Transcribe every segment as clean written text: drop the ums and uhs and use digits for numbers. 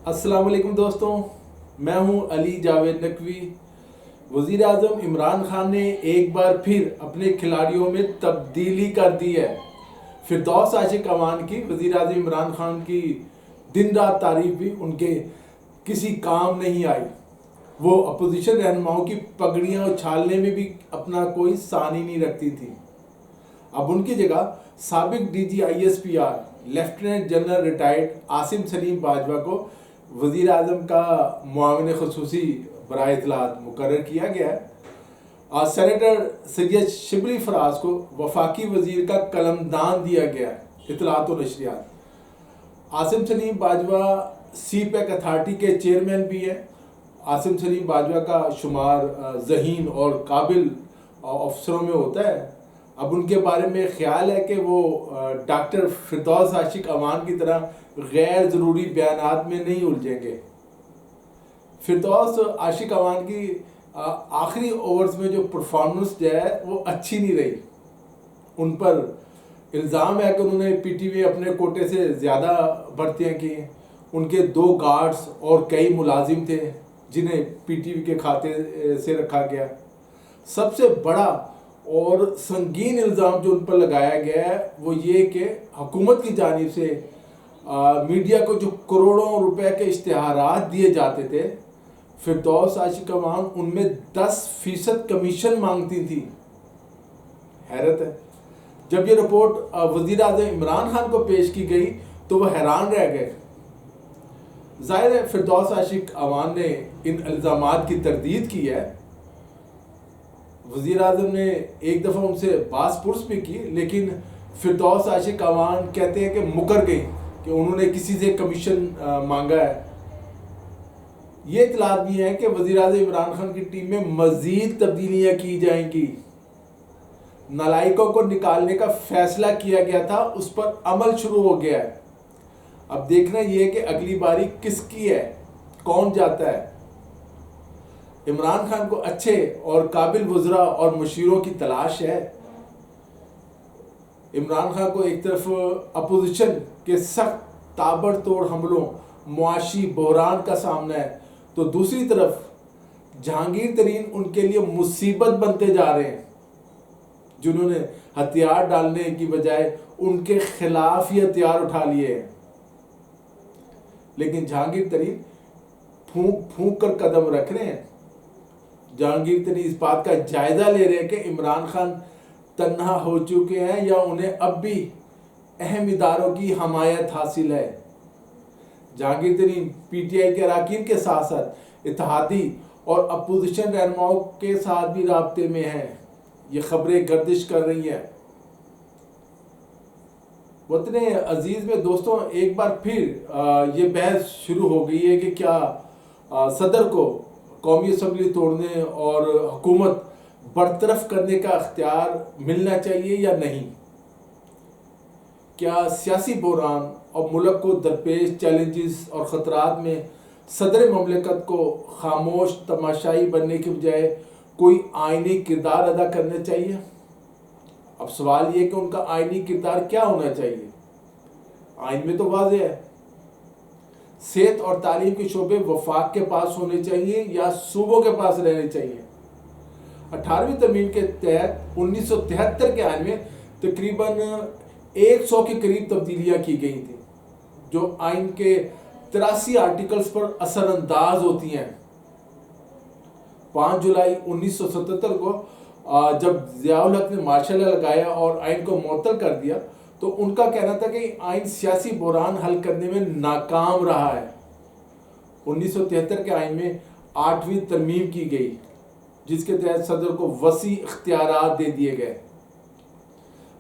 अस्सलाम वालेकुम दोस्तों, मैं हूं अली जावेद नकवी। वज़ीर आज़म इमरान खान ने एक बार फिर अपने खिलाड़ियों में तब्दीली कर दी है। फिरदौस आशिक अवान की वज़ीर आज़म इमरान खान की दिन रात तारीफ भी उनके किसी काम नहीं आई। वो अपोजिशन रहनुमाओं की पगड़ियाँ उछालने में भी अपना कोई सानी नहीं रखती थी। अब उनकी जगह साबिक DG/ISPR lieutenant general retired Asim Salim Bajwa को वज़ीर आज़म का मुआविन ख़ुसूसी बराए इत्तलात मुकर्रर किया गया है। सेनेटर सैयद शिबली फराज को वफाकी वज़ीर का कलमदान दिया गया है। इत्तलात व नशरियात। आसिम सलीम बाजवा CPEC अथॉरिटी के चेयरमैन भी हैं। आसिम सलीम बाजवा का शुमार ज़हीन और काबिल अफसरों में होता है। अब उनके बारे में ख्याल है कि वो डॉक्टर फिरदौस आशिक अवान की तरह गैर ज़रूरी बयानात में नहीं उलझेंगे। फिरदौस आशिक अवान की आखिरी ओवर्स में जो परफॉर्मेंस जो है वो अच्छी नहीं रही। उन पर इल्ज़ाम है कि उन्होंने PTV अपने कोटे से ज़्यादा भर्तियाँ की। उनके 2 गार्ड्स और कई मुलाजिम थे जिन्हें PTV के खाते से रखा गया। सबसे बड़ा और संगीन इल्ज़ाम जो उन पर लगाया गया है वो ये कि हुकूमत की जानिब से मीडिया को जो करोड़ों रुपए के इश्तिहारात दिए जाते थे, फिरदौस आशिक अवान उनमें 10% कमीशन मांगती थी। हैरत है। जब ये रिपोर्ट वज़ीर आज़म इमरान खान को पेश की गई तो वह हैरान रह गए। ज़ाहिर है फिरदौस आशिक अवान ने इन इल्ज़ामात की तरदीद की है। वज़ीर आज़म ने एक दफ़ा उनसे बास पुरस भी की, लेकिन फिरदौस आशिक अवान कहते हैं कि मुकर गई कि उन्होंने किसी से कमीशन मांगा है। ये इत्तलात भी है कि वज़ीर आज़म इमरान खान की टीम में मज़ीद तब्दीलियाँ की जाएंगी। नालायकों को निकालने का फैसला किया गया था, उस पर अमल शुरू हो गया है। अब देखना ये है कि अगली बारी किसकी है, कौन जाता है। इमरान खान को अच्छे और काबिल वज़रा और मशीरों की तलाश है। इमरान खान को एक तरफ अपोजिशन के सख्त ताबड़तोड़ हमलों, मुआशी बहरान का सामना है, तो दूसरी तरफ जहांगीर तरीन उनके लिए मुसीबत बनते जा रहे हैं, जिन्होंने हथियार डालने की बजाय उनके खिलाफ ही हथियार उठा लिए हैं। लेकिन जहांगीर तरीन फूंक फूंक कर कदम रख रहे हैं। जहांगीर तरीन इस बात का जायजा ले रहे हैं कि इमरान खान तन्हा हो चुके हैं या उन्हें अब भी अहम इदारों की हमायत हासिल है। जहांगीर तरीन PTI के अरकान के साथ साथ इत्तेहादी और अपोजिशन रहनुमाओं के साथ भी राब्ते में हैं। ये खबरें गर्दिश कर रही हैं। वतने अजीज में दोस्तों एक बार फिर ये बहस शुरू हो गई है कि क्या सदर को कौमी असम्बली तोड़ने और हुकूमत बरतरफ करने का अख्तियार मिलना चाहिए या नहीं। क्या सियासी बहरान और मुल्क को दरपेश चैलेंजेस और ख़तरात में सदर ममलिकत को खामोश तमाशाई बनने के बजाय कोई आइनी किरदार अदा करना चाहिए। अब सवाल ये कि उनका आइनी किरदार क्या होना चाहिए। आइन में तो वाज़ेह है, सेहत और तालीम के शोबे वफाक के पास होने चाहिए या सूबों के पास रहने चाहिए। 18वीं तरमीम के तहत 1973 के आइन में तकरीबन 100 के करीब तब्दीलियाँ की गई थी, जो आइन के 83 आर्टिकल्स पर असरअंदाज होती हैं। 5 जुलाई 1977 को जब ज़ियाउल हक ने मार्शल लॉ लगाया और आइन को मुअत्तल कर दिया, तो उनका कहना था कि आइन सियासी बहरान हल करने में नाकाम रहा है। 1973 के आइन में 8वीं तरमीम की गई, जिसके तहत सदर को वसी इख्तियारात दे दिए गए।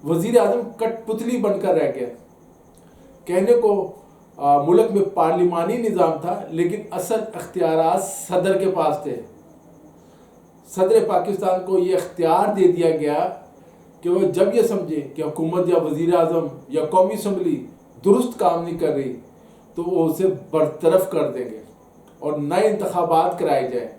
वज़ीर आज़म कठपुतली बनकर रह गया। कहने को मुल्क में पार्लिमानी निज़ाम था, लेकिन असल इख्तियारात सदर के पास थे। सदर पाकिस्तान को ये इख्तियार दे दिया गया कि वो जब ये समझे कि हुकूमत या वज़ीर आज़म या कौमी असम्बली दुरुस्त काम नहीं कर रही, तो वो उसे बरतरफ कर देंगे और नए इंतखाबात कराए जाए।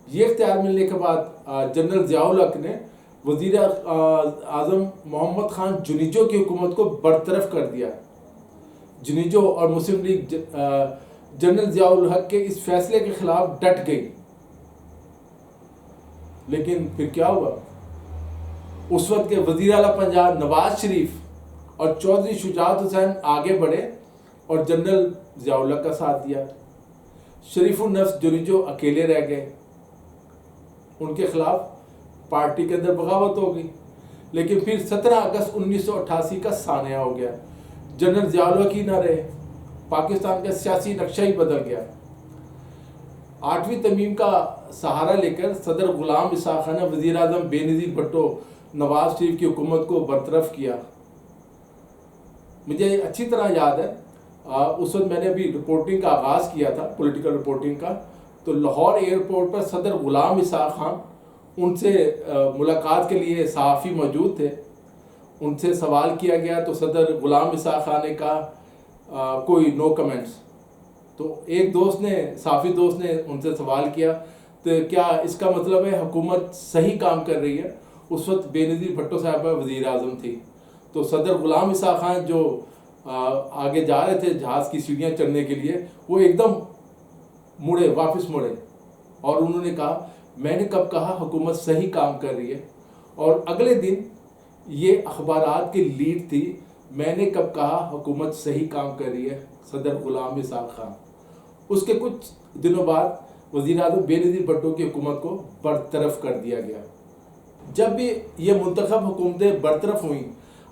ये इख्तियार मिलने के बाद जनरल ज़ियाउल हक ने वज़ीर आज़म मोहम्मद खान जुनीजो की हुकूमत को बरतरफ कर दिया। जुनीजो और मुस्लिम लीग जनरल ज़ियाउल हक के इस फैसले के खिलाफ डट गई। लेकिन फिर क्या हुआ, उस वक्त के वज़ीर आला पंजाब नवाज शरीफ और चौधरी शुजात हुसैन आगे बढ़े और जनरल ज़ियाउल हक का साथ दिया। शरीफुल नफ्स जुनिजो अकेले रह गए, उनके खिलाफ पार्टी के अंदर बगावत हो गई। लेकिन फिर 17 अगस्त 1988 का सानिया हो गया, जनरल ज़ियाउल हक ही ना रहे, पाकिस्तान का सियासी नक्शा ही बदल गया। 8वीं तरमीम का सहारा लेकर सदर गुलाम इसहाक खान ने वज़ीर आज़म बेनज़ीर भुट्टो नवाज शरीफ की हुकूमत को बरतरफ किया। मुझे अच्छी तरह याद है, उस वक्त मैंने अभी रिपोर्टिंग का आगाज़ किया था, पॉलिटिकल रिपोर्टिंग का, तो लाहौर एयरपोर्ट पर सदर गुलाम इसहाक खान, उनसे मुलाकात के लिए सहाफ़ी मौजूद थे। उनसे सवाल किया गया तो सदर गुलाम इसहाक खान ने कहा कोई नो कमेंट्स। तो एक दोस्त ने, सहाफ़ी दोस्त ने उनसे सवाल किया तो क्या इसका मतलब है हुकूमत सही काम कर रही है? उस वक्त बेनज़ीर भुट्टो साहिबा वज़ीर आज़म थी। तो सदर गुलाम इसहाक खान जो आगे जा रहे थे जहाज़ की सीढ़ियाँ चढ़ने के लिए, वो एकदम मुड़े, वापस मुड़े और उन्होंने कहा मैंने कब कहा हुकूमत सही काम कर रही है। और अगले दिन ये अखबारात की लीड थी, मैंने कब कहा हुकूमत सही काम कर रही है, सदर गुलाम इसहाक खान। उसके कुछ दिनों बाद वज़ीर आज़म बेनज़ीर भुट्टो की हुकूमत को बरतरफ कर दिया गया। जब भी ये मुंतखब हुकूमतें बरतरफ हुई,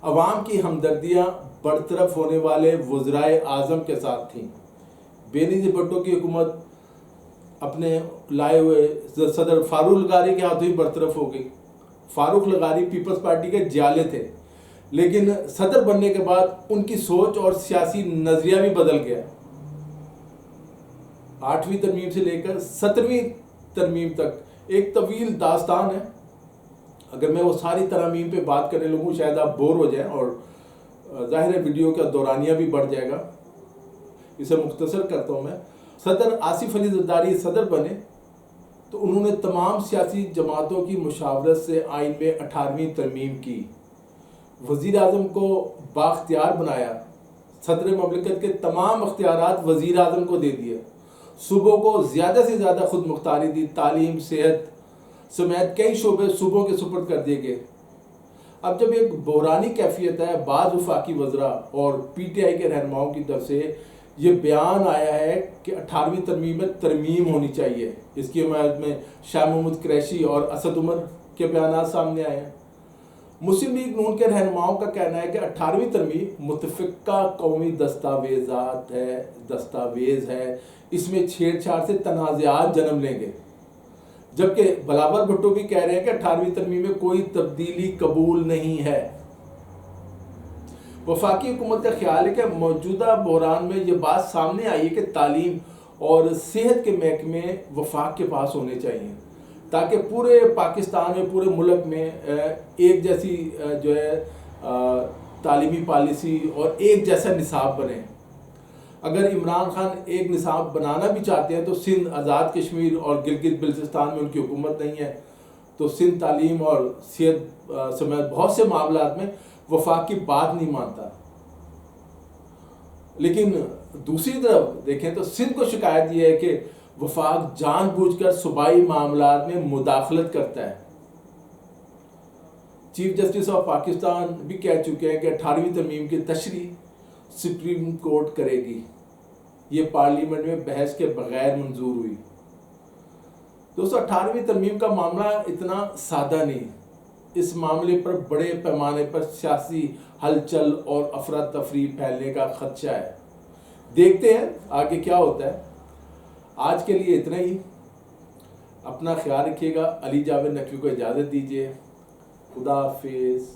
अवाम की हमदर्दियाँ बरतरफ होने वाले वज़राए आज़म के साथ थीं। बेनज़ीर भुट्टो की हुकूमत अपने लाए हुए सदर फारूक लगारी के हाथों ही बरतरफ हो गई। फारूक लगारी पीपल्स पार्टी के जियाले थे, लेकिन सदर बनने के बाद उनकी सोच और सियासी नज़रिया भी बदल गया। 8वीं तरमीम से लेकर 17वीं तरमीम तक एक तवील दास्तान है। अगर मैं वो सारी तरमीम पे बात करने लगूँ शायद आप बोर हो जाएं और ज़ाहिर है वीडियो का दौरानिया भी बढ़ जाएगा। इसे मुख्तसर करता हूँ मैं। सदर आसिफ अली ज़रदारी सदर बने तो उन्होंने तमाम सियासी जमातों की मुशावरत से आइन में 18वीं तरमीम की, वज़ीर आज़म को बाख्तियार बनाया, सदर ममलिकत के तमाम अख्तियारात वज़ीर आज़म को दे दिए, सूबों को ज़्यादा से ज़्यादा खुद मुख्तारी दी, तालीम सेहत समेत कई शोबे सूबों के सुपुर्द कर दिए गए। अब जब एक बहरानी कैफियत है, बाज़ वफाकी वज़रा और PTI के रहनुमाओं की तरफ से ये बयान आया है कि 18वीं तरमीम में तरमीम होनी चाहिए, इसकी हमायत में शाह महमूद कुरैशी और असद उमर के बयान सामने आए हैं। मुस्लिम लीग नून के रहनुमाओं का कहना है कि 18वीं तरमीम मुतफ़िक़ा कौमी दस्तावेज़ है, इसमें छेड़छाड़ से तनाज़ात जन्म लेंगे। जबकि बिलावल भुट्टो भी कह रहे हैं कि 18वीं तरमीम में कोई तब्दीली कबूल नहीं है। वफाकी हुकूमत का ख्याल है कि मौजूदा बहरान में ये बात सामने आई है कि तालीम और सेहत के महकमे वफाक के पास होने चाहिए, ताकि पूरे पाकिस्तान में, पूरे मुल्क में एक जैसी जो है तालीमी पॉलिसी और एक जैसा निसाब बने। अगर इमरान खान एक निसाब बनाना भी चाहते हैं तो सिंध, आज़ाद कश्मीर और गिलगित बल्तिस्तान में उनकी हुकूमत नहीं है, तो सिंध तालीम और सेहत समेत बहुत से मामलात में वफाक की बात नहीं मानता। लेकिन दूसरी तरफ देखें तो सिंध को शिकायत यह है कि वफाक जानबूझकर सूबाई मामलात में मुदाखलत करता है। चीफ जस्टिस ऑफ पाकिस्तान भी कह चुके हैं कि 18वीं तरमीम की तशरीह सुप्रीम कोर्ट करेगी। ये पार्लियामेंट में बहस के बगैर मंजूर हुई। दोस्तों, 18वीं तरमीम का मामला इतना सादा नहीं, इस मामले पर बड़े पैमाने पर सियासी हलचल और अफरा तफरी फैलने का खदशा है। देखते हैं आगे क्या होता है। आज के लिए इतना ही। अपना ख्याल रखिएगा। अली जावेद नकवी को इजाज़त दीजिए। खुदा हाफिज़।